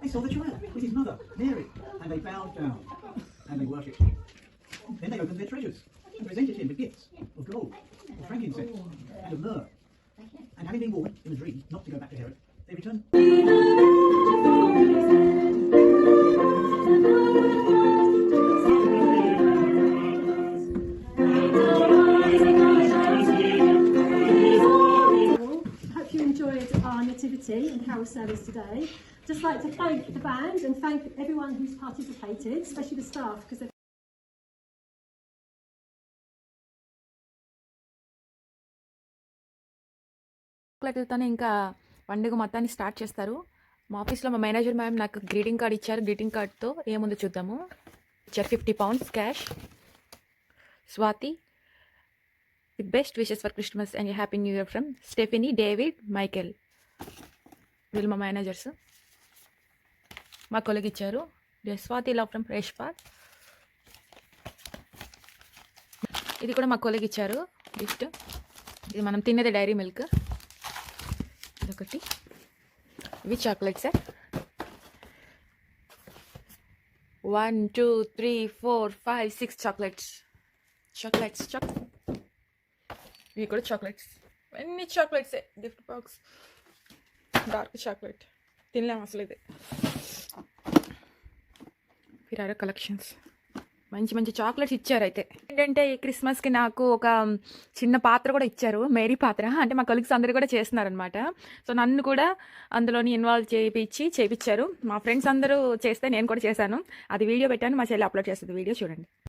They saw the child with his mother, Mary, and they bowed down and they worshipped him. Then they opened their treasures and presented him with gifts of gold, of frankincense, and of myrrh. And having been warned in a dream not to go back to Herod, they returned. Hope you enjoyed our nativity and carol service today. Just like to thank the band and thank everyone who's participated, especially the staff, because they've చాక్లెట్లతోనే ఇంకా పండుగ మొత్తాన్ని start చేస్తారు. మా ఆఫీస్లో మా manager ma'am నాకు greeting card ఇచ్చారు. Greeting కార్డ్తో ఏముందో చూద్దాము. ఇచ్చారు 50 pounds cash. Swathi, the best wishes for Christmas and happy new year from Stephanie, David, Michael. వీళ్ళు మా మేనేజర్స్. మా కొలిగ్ ఇచ్చారు. Swathi love from Reshpal. ఇది కూడా మా కొలిగ్ ఇచ్చారు గిఫ్ట్. ఇది మనం తినేది డైరీ మిల్క్. ఇదొకటి. ఇవి చాక్లెట్స్. 1 2 3 4 5 6 చాక్లెట్స్. ఇవి కూడా చాక్లెట్స్. అన్ని చాక్లెట్సే. Gift box. డార్క్ చాక్లెట్ తినలేము అసలు. ఇది ఫిరారో కలెక్షన్స్. మంచి మంచి చాక్లెట్స్ ఇచ్చారు. అయితే ఏంటంటే ఈ క్రిస్మస్కి నాకు ఒక చిన్న పాత్ర కూడా ఇచ్చారు, మేరీ పాత్ర. అంటే మా కొలీగ్స్ అందరూ కూడా చేస్తున్నారనమాట. సో నన్ను కూడా అందులోని ఇన్వాల్వ్ చేయించారు. మా ఫ్రెండ్స్ అందరూ చేస్తే నేను కూడా చేశాను. అది వీడియో పెట్టాను, మా చెల్లి అప్లోడ్ చేస్తుంది. వీడియో చూడండి.